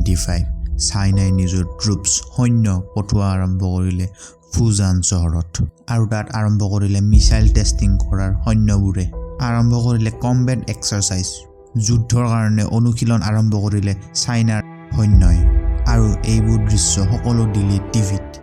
1975 চাইনাই নিজৰ ট্ৰুপছ সৈন্য পঠোৱা আৰম্ভ কৰিলে ফুজান চহৰত আৰু তাত আৰম্ভ কৰিলে মিছাইল টেষ্টিং কৰাৰ সৈন্যবোৰে আৰম্ভ কৰিলে কম্বেট এক্সাৰচাইজ যুদ্ধৰ কাৰণে অনুশীলন আৰম্ভ কৰিলে চাইনাৰ সৈন্যই আৰু এইবোৰ দৃশ্য সকলো দিলে টিভিত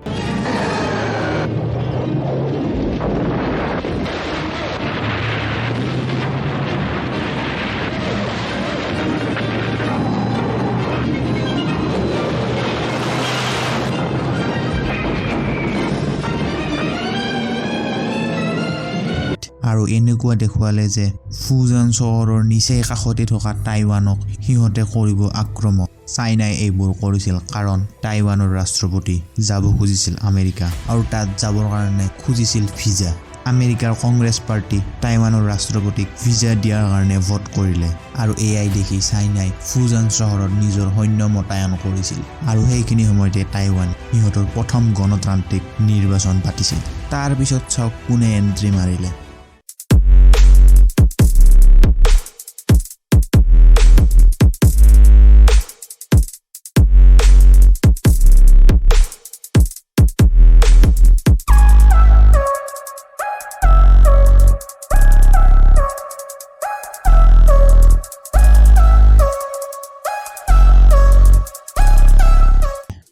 আৰু এনেকুৱা দেখুৱালে যে ফুজান চহৰৰ নিচে কাষতে থকা টাইৱানক সিহঁতে কৰিব আক্ৰমণ চাইনাই এইবোৰ কৰিছিল কাৰণ টাইৱানৰ ৰাষ্ট্ৰপতি যাব খুজিছিল আমেৰিকা আৰু তাত যাবৰ কাৰণে খুজিছিল ভিজা আমেৰিকাৰ কংগ্ৰেছ পাৰ্টি টাইৱানৰ ৰাষ্ট্ৰপতিক ভিজা দিয়াৰ কাৰণে ভোট কৰিলে আৰু এআই দেখি চাইনাই ফুজান চহৰত নিজৰ সৈন্য মোতায়েন কৰিছিল আৰু সেইখিনি সময়তে টাইৱান সিহঁতৰ প্ৰথম গণতান্ত্ৰিক নিৰ্বাচন পাতিছিল তাৰ পিছত চাওক কোনে এন্ট্ৰি মাৰিলে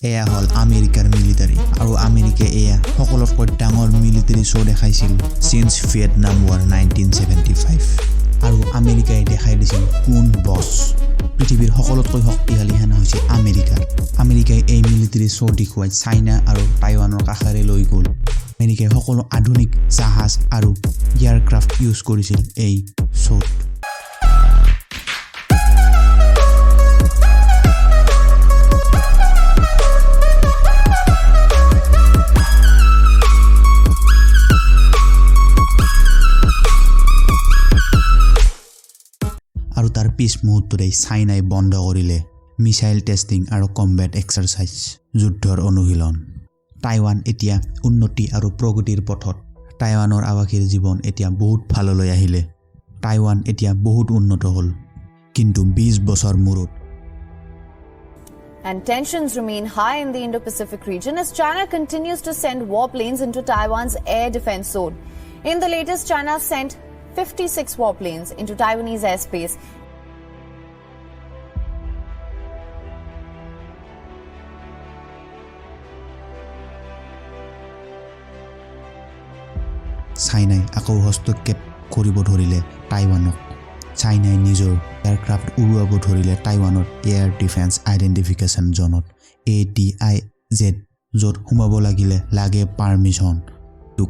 এয়া হল আমেৰিকাৰ মিলিটাৰী আৰু আমেৰিকাই এয়া সকলোতকৈ ডাঙৰ মিলিটাৰী শ্ব' দেখাইছিল সিন্স ভিয়েটনাম ৱাৰ 1975 আৰু আমেৰিকাই দেখাই দিছিল কোন বছ পৃথিৱীৰ সকলোতকৈ শক্তিশালী সেনা হৈছে আমেৰিকাই এই মিলিটাৰী শ্ব' দেখুৱাই চাইনা আৰু টাইৱানৰ কাষেৰে লৈ গ'ল আমেৰিকাই সকলো আধুনিক জাহাজ আৰু এয়াৰক্ৰাফ্ট ইউজ কৰিছিল এই শ্ব'ত আৰু তাৰ পিছ মুহূৰ্ততে চাইনাই বন্ধ কৰিলে মিছাইল টেষ্টিং আৰু কম্বেট এক্সাৰচাইজ যুদ্ধৰ অনুশীলন টাইৱান এতিয়া উন্নতি আৰু প্ৰগতিৰ পথত টাইৱানৰ আৱাসীৰ জীৱন এতিয়া বহুত ভাললৈ আহিলে টাইৱান এতিয়া বহুত উন্নত হ'ল কিন্তু 20 বছৰ মূৰত And tensions remain high in the Indo-Pacific region as China continues to send warplanes into Taiwan's air defense zone. In the latest, China sent 56 warplanes into Taiwanese airspace. চাইনাই আকৌ হস্তক্ষেপ কৰিব ধৰিলে টাইৱানক চাইনাই নিজৰ এয়াৰক্ৰাফ্ট উৰুৱাব ধৰিলে টাইৱানৰ এয়াৰ ডিফেন্স আইডেন্টিফিকেশ্যন জোনত ADIZ য'ত সোমাব লাগে পাৰমিশ্যন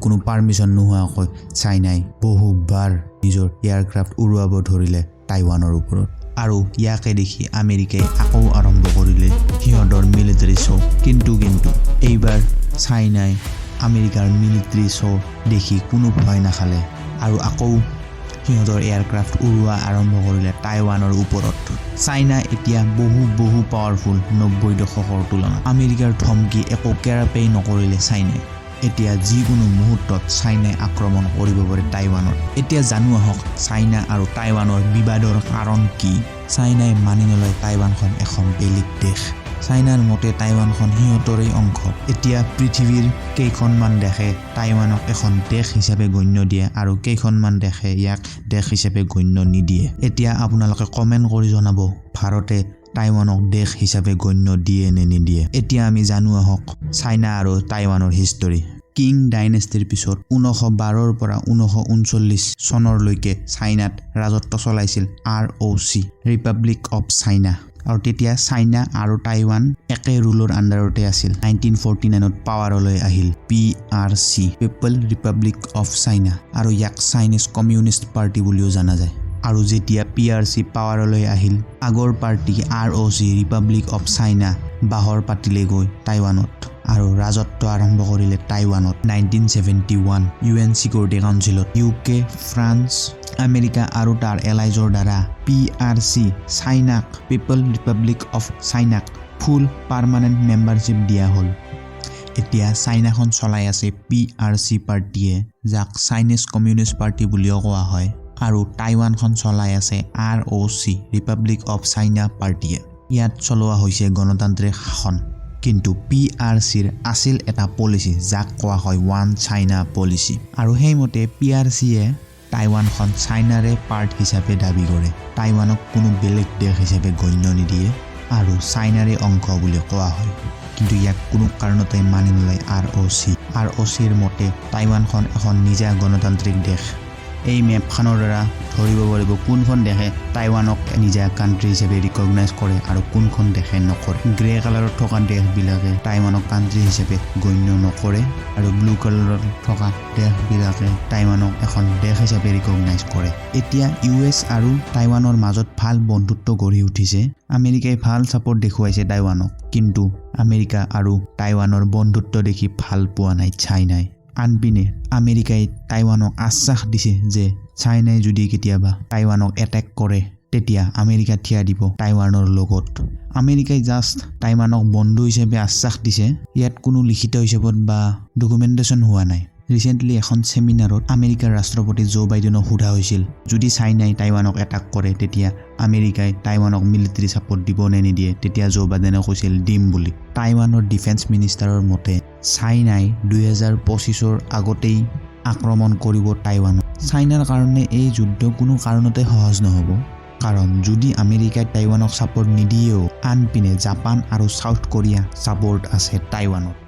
কোনো পাৰমিশ্যন নোহোৱাকৈ চাইনাই বহুবাৰ নিজৰ এয়াৰক্ৰাফ্ট উৰুৱাব ধৰিলে টাইৱানৰ ওপৰত আৰু ইয়াকে দেখি আমেৰিকাই আকৌ আৰম্ভ কৰিলে সিহঁতৰ মিলিটাৰী শ্ব' কিন্তু এইবাৰ চাইনাই আমেৰিকাৰ মিলিটাৰী শ্ব' দেখি কোনো ভয় নাখালে আৰু আকৌ সিহঁতৰ এয়াৰক্ৰাফ্ট উৰুৱা আৰম্ভ কৰিলে টাইৱানৰ ওপৰত চাইনা এতিয়া বহু পাৱাৰফুল 90 দশকৰ তুলনাত আমেৰিকাৰ ধমকি একো কেৰাপেই নকৰিলে চাইনাই এতিয়া যিকোনো মুহূৰ্তত চাইনাই আক্ৰমণ কৰিব পাৰে টাইৱানত এতিয়া জানো আহক চাইনা আৰু টাইৱানৰ বিবাদৰ কাৰণ কি চাইনাই মানি নলয় টাইৱানখন এখন বেলেগ দেশ চাইনাৰ মতে টাইৱানখন সিহঁতৰেই অংশ এতিয়া পৃথিৱীৰ কেইখনমান দেশে টাইৱানক এখন দেশ হিচাপে গণ্য দিয়ে আৰু কেইখনমান দেশে ইয়াক দেশ হিচাপে গণ্য নিদিয়ে এতিয়া আপোনালোকে কমেণ্ট কৰি জনাব ভাৰতে টাইৱানক দেশ হিচাপে গণ্য দিয়ে নে নিদিয়ে এতিয়া আমি জানো আহক চাইনা আৰু টাইৱানৰ হিষ্টৰী কিং ডাইনেষ্টিৰ পিছত 1912ৰ পৰা 1939 চনলৈকে চাইনাত ৰাজত্ব চলাইছিল ROC ৰিপাব্লিক অফ চাইনা আৰু তেতিয়া চাইনা আৰু টাইৱান একে ৰুলৰ আণ্ডাৰতে আছিল 1949ত পাৱাৰলৈ আহিল PRC people republic of China আৰু ইয়াক চাইনিজ কমিউনিষ্ট পাৰ্টি বুলিও জনা যায় আৰু যেতিয়া PRC পাৱাৰলৈ আহিল আগৰ party ROC republic of China বাহৰ পাতিলে গৈ টাইৱানত আৰু ৰাজত্ব আৰম্ভ কৰিলে টাইৱানত 1971 UN Security Councilত UK ফ্ৰান্স আমেৰিকা আৰু তাৰ এলাইজৰ দ্বাৰা PRC চাইনাক পিপল ৰিপাব্লিক অফ চাইনাক ফুল পাৰ্মানেণ্ট মেম্বাৰশ্বিপ দিয়া হ'ল এতিয়া চাইনাখন চলাই আছে PRC পাৰ্টিয়ে যাক চাইনিজ কমিউনিষ্ট পাৰ্টি বুলিও কোৱা হয় আৰু টাইৱানখন চলাই আছে ROC ৰিপাব্লিক অফ চাইনা পাৰ্টিয়ে ইয়াত চলোৱা হৈছে গণতান্ত্ৰিক শাসন কিন্তু PRCৰ আছিল এটা পলিচি যাক কোৱা হয় ওৱান চাইনা পলিচি আৰু সেইমতে PRCয়ে টাইৱানখন চাইনাৰে পাৰ্ট হিচাপে দাবী কৰে টাইৱানক কোনো বেলেগ দেশ হিচাপে গণ্য নিদিয়ে আৰু চাইনাৰে অংশ বুলি কোৱা হয় কিন্তু ইয়াক কোনো কাৰণতে মানি নলয় ROCৰ মতে টাইৱানখন এখন নিজা গণতান্ত্ৰিক দেশ এই মেপখনৰ দ্বাৰা ধৰিব পাৰিব কোনখন দেশে টাইৱানক নিজা কাণ্ট্ৰি হিচাপে ৰিকগনাইজ কৰে আৰু কোনখন দেশে নকৰে গ্ৰে কালাৰত থকা দেশবিলাকে টাইৱানক কাণ্ট্ৰি হিচাপে গণ্য নকৰে আৰু ব্লু কালাৰত থকা দেশবিলাকে টাইৱানক এখন দেশ হিচাপে ৰিকগনাইজ কৰে এতিয়া US আৰু টাইৱানৰ মাজত ভাল বন্ধুত্ব গঢ়ি উঠিছে আমেৰিকাই ভাল ছাপোৰ্ট দেখুৱাইছে টাইৱানক কিন্তু আমেৰিকা আৰু টাইৱানৰ বন্ধুত্ব দেখি ভাল পোৱা নাই চাইনাই আনপিনে আমেৰিকাই টাইৱানক আশ্বাস দিছে যে চাইনাই যদি কেতিয়াবা টাইৱানক এটেক কৰে তেতিয়া আমেৰিকা থিয়া দিব টাইৱানৰ লগত আমেৰিকাই জাষ্ট টাইৱানক বন্ধু হিচাপে আশ্বাস দিছে ইয়াত কোনো লিখিত হিচাপত বা ডকুমেণ্টেশ্যন হোৱা নাই ৰিসেন্টলি এখন সেমিনাৰত আমেৰিকাৰ ৰাষ্ট্ৰপতি জো বাইডেনক সোধা হৈছিল যদি চাইনাই টাইৱানক এটাক কৰে তেতিয়া আমেৰিকাই টাইৱানক মিলিটাৰী সাপোৰ্ট দিব নে নিদিয়ে তেতিয়া জো বাইডেনে কৈছিল দিম বুলি টাইৱানৰ ডিফেন্স মিনিষ্টাৰৰ মতে চাইনাই 2025ৰ আগতেই আক্ৰমণ কৰিব টাইৱানক চাইনাৰ কাৰণে এই যুদ্ধ কোনো কাৰণতে সহজ নহব কাৰণ যদি আমেৰিকাই টাইৱানক সাপোৰ্ট নিদিয়েও আনপিনে জাপান আৰু সাউথ কোৰিয়া সাপোৰ্ট আছে টাইৱানত